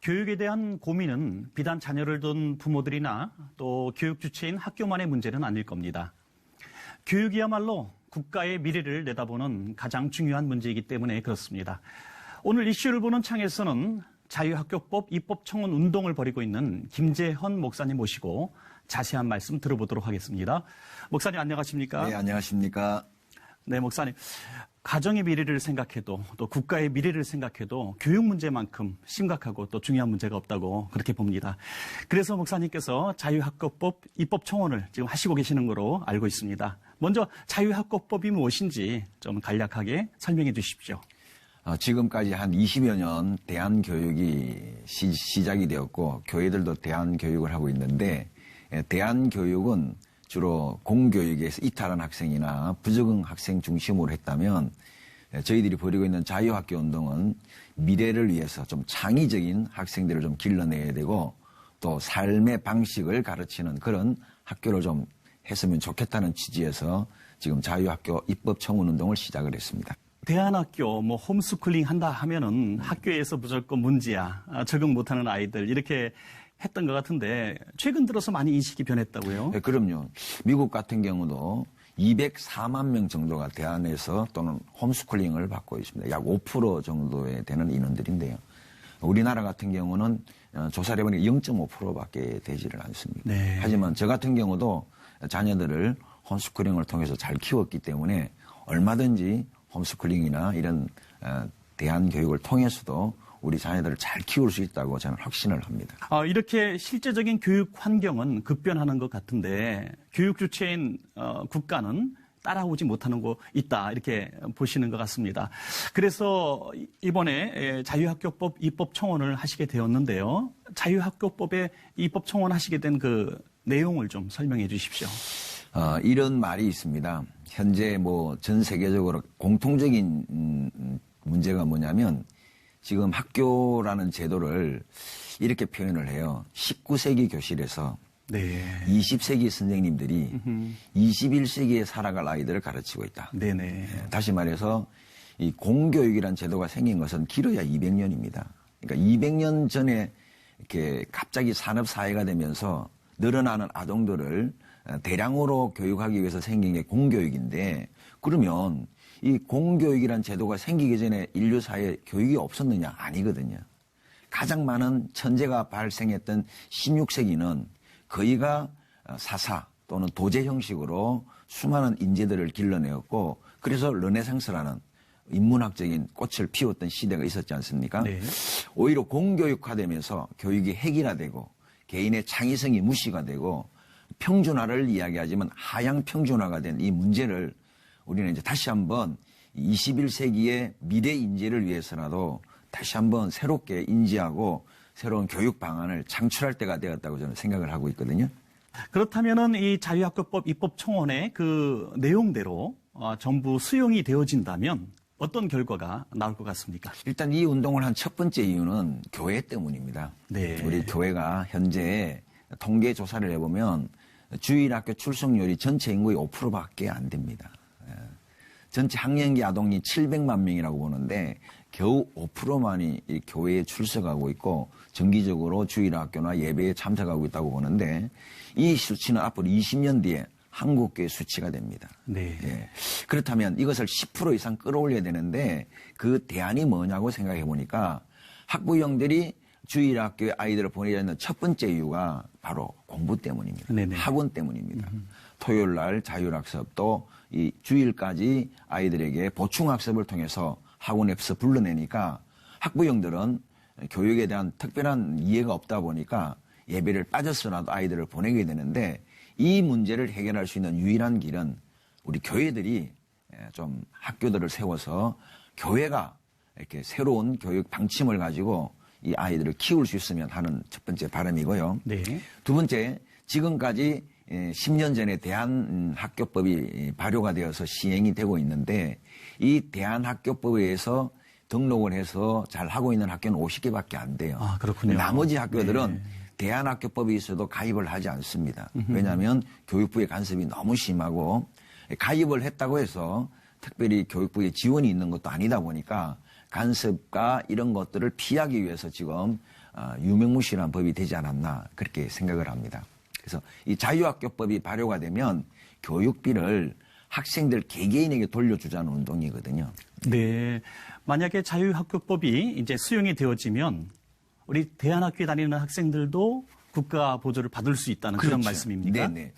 교육에 대한 고민은 비단 자녀를 둔 부모들이나 또 교육 주체인 학교만의 문제는 아닐 겁니다. 교육이야말로 국가의 미래를 내다보는 가장 중요한 문제이기 때문에 그렇습니다. 오늘 이슈를 보는 창에서는 자유학교법 입법청원 운동을 벌이고 있는 김재헌 목사님 모시고 자세한 말씀 들어보도록 하겠습니다. 목사님 안녕하십니까? 네, 안녕하십니까? 네, 목사님. 가정의 미래를 생각해도 또 국가의 미래를 생각해도 교육 문제만큼 심각하고 또 중요한 문제가 없다고 그렇게 봅니다. 그래서 목사님께서 자유학교법 입법청원을 지금 하시고 계시는 거로 알고 있습니다. 먼저 자유학교법이 무엇인지 좀 간략하게 설명해 주십시오. 지금까지 한 20여 년 대안교육이 시작이 되었고 교회들도 대안교육을 하고 있는데 대안교육은 주로 공교육에서 이탈한 학생이나 부적응 학생 중심으로 했다면 저희들이 벌이고 있는 자유학교 운동은 미래를 위해서 좀 창의적인 학생들을 좀 길러내야 되고 또 삶의 방식을 가르치는 그런 학교를 좀 했으면 좋겠다는 취지에서 지금 자유학교 입법청원 운동을 시작을 했습니다. 대안학교, 홈스쿨링 한다 하면은 학교에서 무조건 문제야, 적응 못하는 아이들 이렇게 했던 것 같은데 최근 들어서 많이 인식이 변했다고요? 네, 그럼요. 미국 같은 경우도 204만 명 정도가 대안에서 또는 홈스쿨링을 받고 있습니다. 약 5% 정도에 되는 인원들인데요. 우리나라 같은 경우는 조사를 해보니까 0.5%밖에 되지를 않습니다. 네. 하지만 저 같은 경우도 자녀들을 홈스쿨링을 통해서 잘 키웠기 때문에 얼마든지 홈스쿨링이나 이런 대안 교육을 통해서도 우리 자녀들을 잘 키울 수 있다고 저는 확신을 합니다. 이렇게 실제적인 교육 환경은 급변하는 것 같은데 교육 주체인 국가는 따라오지 못하는 거 있다 이렇게 보시는 것 같습니다. 그래서 이번에 자유학교법 입법 청원을 하시게 되었는데요. 자유학교법에 입법 청원하시게 된 그 내용을 좀 설명해 주십시오. 이런 말이 있습니다. 현재 전 세계적으로 공통적인 문제가 뭐냐면 지금 학교라는 제도를 이렇게 표현을 해요. 19세기 교실에서 네. 20세기 선생님들이 21세기에 살아갈 아이들을 가르치고 있다. 네네. 다시 말해서 이 공교육이라는 제도가 생긴 것은 길어야 200년입니다. 그러니까 200년 전에 이렇게 갑자기 산업사회가 되면서 늘어나는 아동들을 대량으로 교육하기 위해서 생긴 게 공교육인데 그러면 이 공교육이란 제도가 생기기 전에 인류 사회에 교육이 없었느냐? 아니거든요. 가장 많은 천재가 발생했던 16세기는 거의가 사사 또는 도제 형식으로 수많은 인재들을 길러내었고 그래서 르네상스라는 인문학적인 꽃을 피웠던 시대가 있었지 않습니까? 네. 오히려 공교육화되면서 교육이 획일화되고 개인의 창의성이 무시가 되고 평준화를 이야기하지만 하향 평준화가 된 이 문제를 우리는 이제 다시 한번 21세기의 미래 인재를 위해서라도 다시 한번 새롭게 인지하고 새로운 교육 방안을 창출할 때가 되었다고 저는 생각을 하고 있거든요. 그렇다면은 이 자유학교법 입법 청원의 그 내용대로 전부 수용이 되어진다면 어떤 결과가 나올 것 같습니까? 일단 이 운동을 한 첫 번째 이유는 교회 때문입니다. 네. 우리 교회가 현재 통계 조사를 해보면 주일학교 출석률이 전체 인구의 5%밖에 안 됩니다. 전체 학령기 아동이 700만 명이라고 보는데 겨우 5%만이 이 교회에 출석하고 있고 정기적으로 주일학교나 예배에 참석하고 있다고 보는데 이 수치는 앞으로 20년 뒤에 한국교회 수치가 됩니다. 네. 예. 그렇다면 이것을 10% 이상 끌어올려야 되는데 그 대안이 뭐냐고 생각해 보니까 학부형들이 주일학교에 아이들을 보내야 하는 첫 번째 이유가 바로 공부 때문입니다. 네네. 학원 때문입니다. 토요일 날 자율학습 또 이 주일까지 아이들에게 보충학습을 통해서 학원에서 불러내니까 학부형들은 교육에 대한 특별한 이해가 없다 보니까 예배를 빠졌어라도 아이들을 보내게 되는데 이 문제를 해결할 수 있는 유일한 길은 우리 교회들이 좀 학교들을 세워서 교회가 이렇게 새로운 교육 방침을 가지고 이 아이들을 키울 수 있으면 하는 첫 번째 바람이고요. 네. 두 번째, 지금까지 10년 전에 대한학교법이 발효가 되어서 시행이 되고 있는데 이 대한학교법에 의해서 등록을 해서 잘 하고 있는 학교는 50개밖에 안 돼요. 아, 그렇군요. 나머지 학교들은 네. 대한학교법이 있어도 가입을 하지 않습니다. 왜냐하면 교육부의 간섭이 너무 심하고 가입을 했다고 해서 특별히 교육부의 지원이 있는 것도 아니다 보니까 간섭과 이런 것들을 피하기 위해서 지금 유명무실한 법이 되지 않았나 그렇게 생각을 합니다. 그래서 이 자유학교법이 발효가 되면 교육비를 학생들 개개인에게 돌려주자는 운동이거든요. 네. 만약에 자유학교법이 이제 수용이 되어지면 우리 대안학교에 다니는 학생들도 국가 보조를 받을 수 있다는 그런 그렇죠. 말씀입니까? 네네.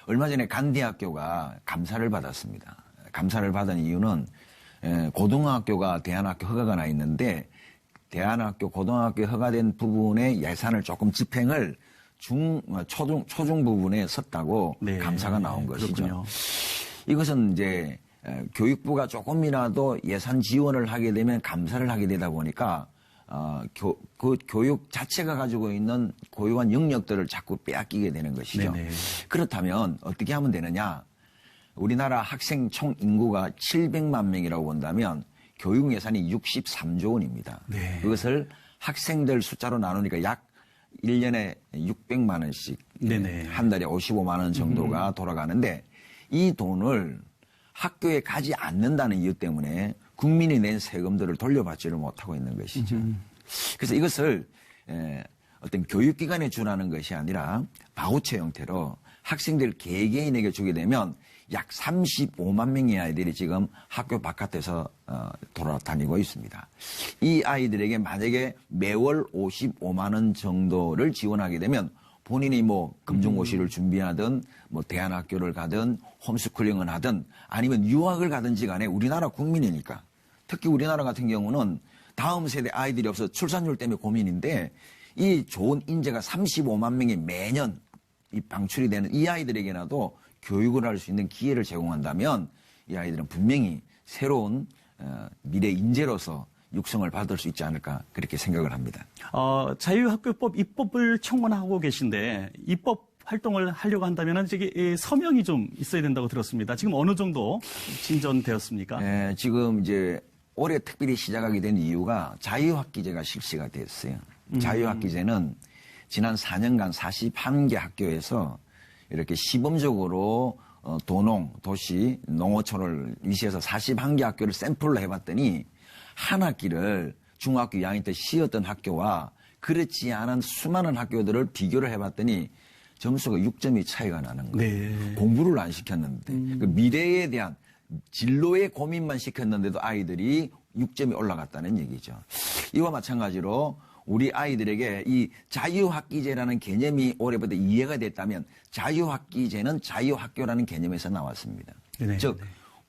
얼마 전에 간대학교가 감사를 받았습니다. 감사를 받은 이유는 고등학교가 대안학교 허가가 나 있는데 대안학교, 고등학교 허가된 부분의 예산을 조금 집행을 초중 부분에 썼다고 네. 감사가 나온 것이죠. 그렇군요. 이것은 이제 교육부가 조금이라도 예산 지원을 하게 되면 감사를 하게 되다 보니까 그 교육 자체가 가지고 있는 고유한 영역들을 자꾸 빼앗기게 되는 것이죠. 네네. 그렇다면 어떻게 하면 되느냐? 우리나라 학생 총 인구가 700만 명이라고 본다면 교육 예산이 63조 원입니다. 네. 그것을 학생들 숫자로 나누니까 약 1년에 600만 원씩 네네. 한 달에 55만 원 정도가 돌아가는데 이 돈을 학교에 가지 않는다는 이유 때문에 국민이 낸 세금들을 돌려받지를 못하고 있는 것이죠. 그래서 이것을 어떤 교육기관에 주라는 것이 아니라 바우처 형태로 학생들 개개인에게 주게 되면 약 35만 명의 아이들이 지금 학교 바깥에서 돌아다니고 있습니다. 이 아이들에게 만약에 매월 55만 원 정도를 지원하게 되면 본인이 뭐 금중고시를 준비하든 뭐 대안학교를 가든 홈스쿨링을 하든 아니면 유학을 가든지 간에 우리나라 국민이니까 특히 우리나라 같은 경우는 다음 세대 아이들이 없어서 출산율 때문에 고민인데 이 좋은 인재가 35만 명이 매년 이 방출이 되는 이 아이들에게라도 교육을 할 수 있는 기회를 제공한다면 이 아이들은 분명히 새로운 미래 인재로서 육성을 받을 수 있지 않을까 그렇게 생각을 합니다. 자유학교법 입법을 청원하고 계신데 입법 활동을 하려고 한다면 저기 서명이 좀 있어야 된다고 들었습니다. 지금 어느 정도 진전되었습니까? 지금 이제 올해 특별히 시작하게 된 이유가 자유학기제가 실시가 됐어요. 자유학기제는 지난 4년간 41개 학교에서 이렇게 시범적으로 도시, 농어촌을 위시해서 41개 학교를 샘플로 해봤더니 한 학기를 중학교 2학년 때 쉬었던 학교와 그렇지 않은 수많은 학교들을 비교를 해봤더니 점수가 6점이 차이가 나는 거예요. 네. 공부를 안 시켰는데 그 미래에 대한 진로의 고민만 시켰는데도 아이들이 6점이 올라갔다는 얘기죠. 이와 마찬가지로 우리 아이들에게 이 자유학기제라는 개념이 올해부터 이해가 됐다면 자유학기제는 자유학교라는 개념에서 나왔습니다. 네, 즉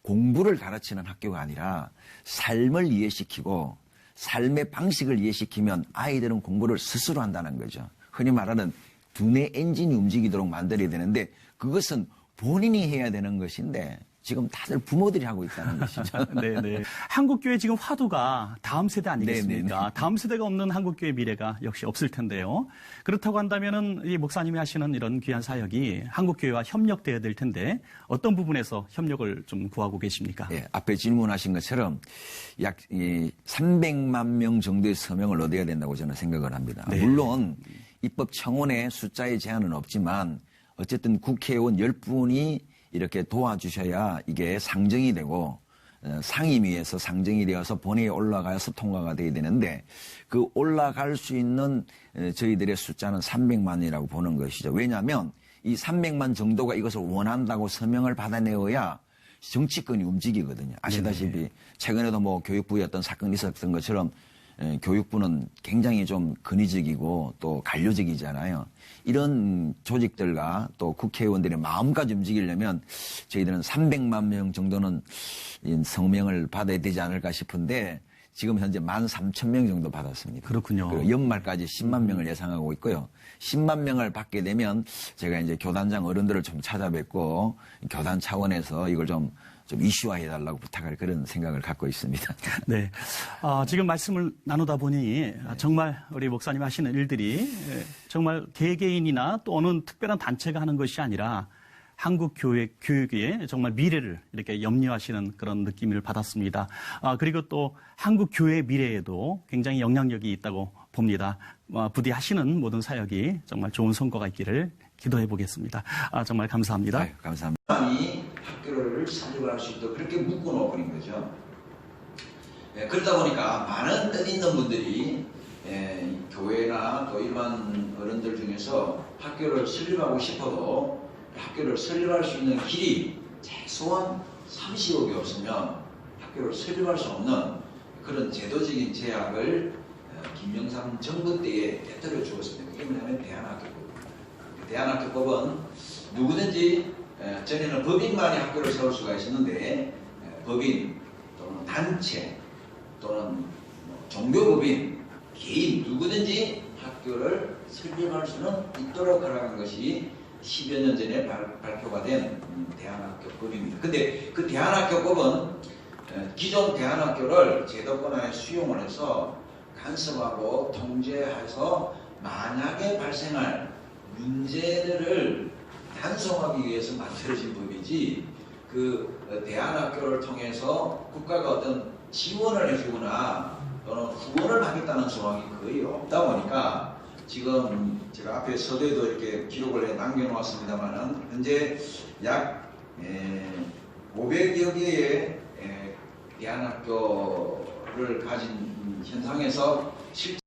공부를 가르치는 학교가 아니라 삶을 이해시키고 삶의 방식을 이해시키면 아이들은 공부를 스스로 한다는 거죠. 흔히 말하는 두뇌 엔진이 움직이도록 만들어야 되는데 그것은 본인이 해야 되는 것인데 지금 다들 부모들이 하고 있다는 것이죠. 네네. 한국교회 지금 화두가 다음 세대 아니겠습니까? 네네네. 다음 세대가 없는 한국교회 미래가 역시 없을 텐데요. 그렇다고 한다면은 이 목사님이 하시는 이런 귀한 사역이 한국교회와 협력돼야 될 텐데 어떤 부분에서 협력을 좀 구하고 계십니까? 예, 앞에 질문하신 것처럼 약 300만 명 정도의 서명을 얻어야 된다고 저는 생각을 합니다. 네. 물론 입법 청원의 숫자의 제한은 없지만 어쨌든 국회의원 10분이 이렇게 도와주셔야 이게 상정이 되고 상임위에서 상정이 되어서 본회의에 올라가서 통과가 돼야 되는데 그 올라갈 수 있는 저희들의 숫자는 300만이라고 보는 것이죠. 왜냐하면 이 300만 정도가 이것을 원한다고 서명을 받아내어야 정치권이 움직이거든요. 아시다시피 네네. 최근에도 뭐 교육부에 어떤 사건이 있었던 것처럼 교육부는 굉장히 좀 근위적이고 또 관료적이잖아요. 이런 조직들과 또 국회의원들의 마음까지 움직이려면 저희들은 300만 명 정도는 서명을 받아야 되지 않을까 싶은데 지금 현재 13,000명 정도 받았습니다. 그렇군요. 그리고 연말까지 10만 명을 예상하고 있고요. 10만 명을 받게 되면 제가 이제 교단장 어른들을 좀 찾아뵙고 교단 차원에서 이걸 좀 이슈화해달라고 부탁할 그런 생각을 갖고 있습니다. 네. 지금 말씀을 나누다 보니 정말 우리 목사님 하시는 일들이 정말 개개인이나 또 어느 특별한 단체가 하는 것이 아니라 한국 교육의 정말 미래를 이렇게 염려하시는 그런 느낌을 받았습니다. 그리고 또 한국 교회의 미래에도 굉장히 영향력이 있다고 봅니다. 부디 하시는 모든 사역이 정말 좋은 성과가 있기를 기도해 보겠습니다. 정말 감사합니다. 네, 감사합니다. 학교를 사립할 수 있도록 그렇게 묶어놓은 거죠. 네, 그러다 보니까 많은 뜻 있는 분들이 이 교회나 또 일반 어른들 중에서 학교를 설립하고 싶어도 학교를 설립할 수 있는 길이 최소한 30억이 없으면 학교를 설립할 수 없는 그런 제도적인 제약을 김영삼 정부 때에 깨뜨려 주었습니다. 그게 뭐냐면 대안학교법입니다. 대안학교법은 누구든지 전에는 법인만이 학교를 세울 수가 있었는데 법인 또는 단체 또는 종교법인 개인 누구든지 학교를 설립할 수는 있도록 하라는 것이 10여 년 전에 발표가 된 대안학교법입니다. 근데 그 대안학교법은 기존 대안학교를 제도권 안에 수용을 해서 간섭하고 통제해서 만약에 발생할 문제들을 단속하기 위해서 만들어진 법이지 그 대안학교를 통해서 국가가 어떤 지원을 해주거나 또는 후원을 받겠다는 조항이 거의 없다 보니까 지금 제가 앞에 서두에도 이렇게 기록을 해 남겨놓았습니다만은 현재 약 500여 개의 대안학교를 가진 현상에서 실제